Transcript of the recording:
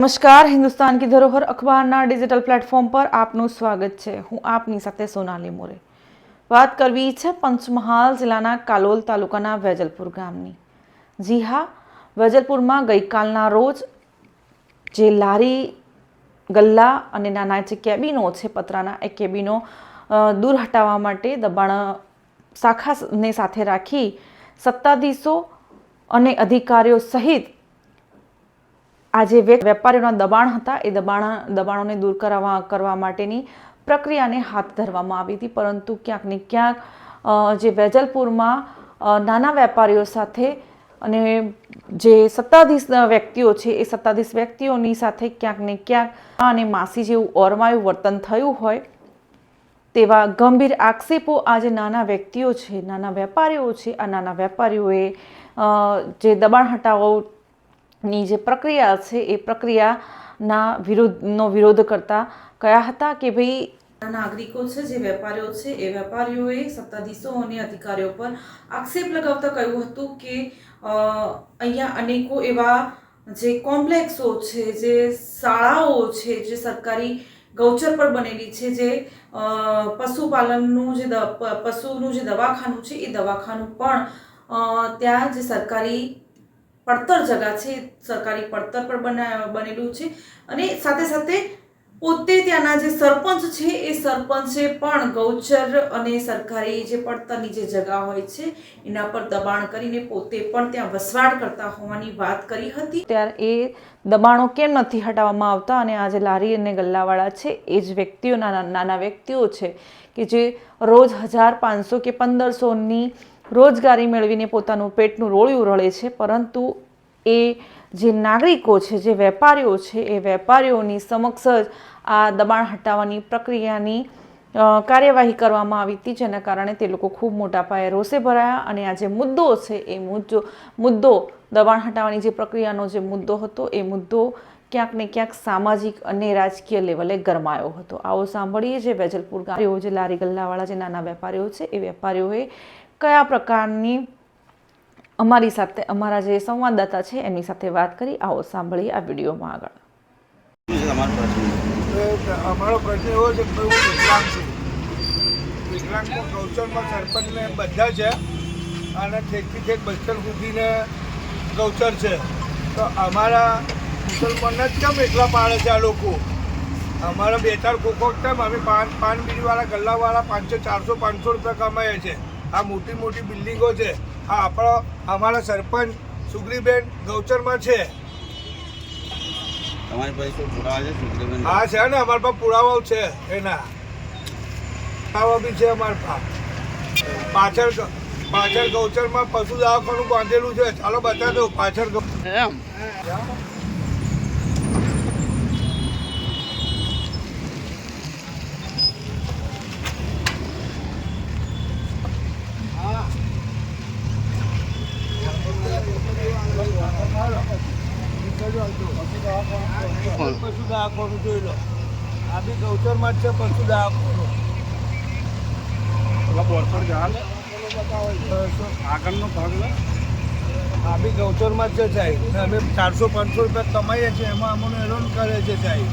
નમસ્કાર, હિન્દુસ્તાન કી ધરોહર અખબારના digital platform પર આપનું સ્વાગત છે। હું આપની સાથે સોનાલી મોરે। વાત કરવી છે પંચમહાલ જિલ્લાના કાલોલ તાલુકાના વેજલપુર ગામની। જી હા, વેજલપુરમાં ગઈકાલના રોજ જે લારી ગલ્લા અને નાના જે કેબિનો છે પતરાના, એ કેબિનો દૂર હટાવવા માટે દબાણ શાખાને સાથે રાખી સત્તાધીશો અને અધિકારીઓ સહિત આ જે વેપારીઓના દબાણ હતા એ દબાણોને દૂર કરવા માટેની પ્રક્રિયાને હાથ ધરવામાં આવી હતી। પરંતુ ક્યાંક ને ક્યાંક જે વેજલપુરમાં નાના વેપારીઓ સાથે અને જે સત્તાધીશ વ્યક્તિઓ છે એ સત્તાધીશ વ્યક્તિઓની સાથે ક્યાંક ને ક્યાંક અને માસી જેવું ઓરમાયું વર્તન થયું હોય તેવા ગંભીર આક્ષેપો આ જે નાના વ્યક્તિઓ છે, નાના વેપારીઓ છે, આ નાના વેપારીઓએ જે દબાણ હટાવો ની જે પ્રક્રિયા છે એ પ્રક્રિયાના વિરોધ કરતા કયા હતા કે ભાઈ નાગરિકો છે, જે વેપારીઓ છે, એ વેપારીઓએ સત્તાધીશો અને અધિકારીઓ પર આક્ષેપ લગાવતા કહ્યું હતું કે અહીંયા અનેકો એવા જે કોમ્પ્લેક્સો છે, જે શાળાઓ છે, જે સરકારી ગૌચર પર બનેલી છે, જે પશુપાલનનું પશુનું જે દવાખાનું છે એ દવાખાનું પણ ત્યાં જે સરકારી પડતર જગા છે, સરકારી પડતર પર બનેલું છે અને સાથે સાથે પોતે ત્યાંના જે સરપંચ છે એ સરપંચે પણ ગૌચર અને સરકારી જે પડતરની જે જગા હોય છે એના પર દબાણ કરીને પોતે પણ ત્યાં વસવાટ કરતા હોવાની વાત કરી હતી। ત્યારે એ દબાણો કેમ નથી હટાવવામાં આવતા અને આ જે લારી અને ગલ્લાવાળા છે એ જ વ્યક્તિઓ, નાના વ્યક્તિઓ છે કે જે રોજ 1500 કે 1500ની રોજગારી મેળવીને પોતાનું પેટનું રોળિયું રળે છે, પરંતુ એ જે નાગરિકો છે, જે વેપારીઓ છે, એ વેપારીઓની સમક્ષ જ આ દબાણ હટાવવાની પ્રક્રિયાની કાર્યવાહી કરવામાં આવી હતી, જેના કારણે તે લોકો ખૂબ મોટા પાયે રોષે ભરાયા અને આ જે મુદ્દો છે એ મુદ્દો દબાણ હટાવવાની જે પ્રક્રિયાનો જે મુદ્દો હતો એ મુદ્દો ક્યાંક ને ક્યાંક સામાજિક અને રાજકીય લેવલે ગરમાયો હતો। આવો સાંભળીએ જે વેજલપુર ગામના જે લારી ગલ્લાવાળા જે નાના વેપારીઓ છે એ વેપારીઓએ કયા પ્રકારની અમારી સાથે, અમારા જે સંવાદદાતા છે એમની સાથે વાત કરી। આવો સાંભળીએ આ વિડીયોમાં આગળ। અમારો પ્રશ્ન એવો છે કે હું વિકલાંગ છું। વિકલાંગમાં ગૌચરમાં સરપંચને બધા છે અને ઠેકથી ઠેક બસ્તર સુધીને ગૌચર છે, તો અમારા મુસલમાનને જ કેમ એકલા પાડે છે આ લોકો? અમારા 2-4 ખોખો કેમ અમે પાન બીડીવાળા ગલ્લાવાળા 500, 400, 500 રૂપિયા કમાઈએ છે। આ મોટી મોટી બિલ્ડિંગો છે, અમારા સરપંચ સુગ્રીબેન ગૌચરમાં છે। તમારી પાસે શું પુરાવા છે સુગ્રીબેન? હા છે ને, અમારા પાસે પુરાવાઓ છે, એના પુરાવા બી છે અમારા પાસે। પાછળ ગૌચરમાં પશુ દવાખાનું બાંધેલું છે, ચાલો બતા દો પાછળ એમ પશુ દવાખાનું જોઈ લો, આ બી ગૌચરમાં જ છે પશુ દવાખાનું। આગળનો ભાગ આ બી ગૌચરમાં જ છે સાહેબ। અમે 400-500 રૂપિયા કમાઈએ છીએ, એમાં અમને હેરાન કરે છે સાહેબ।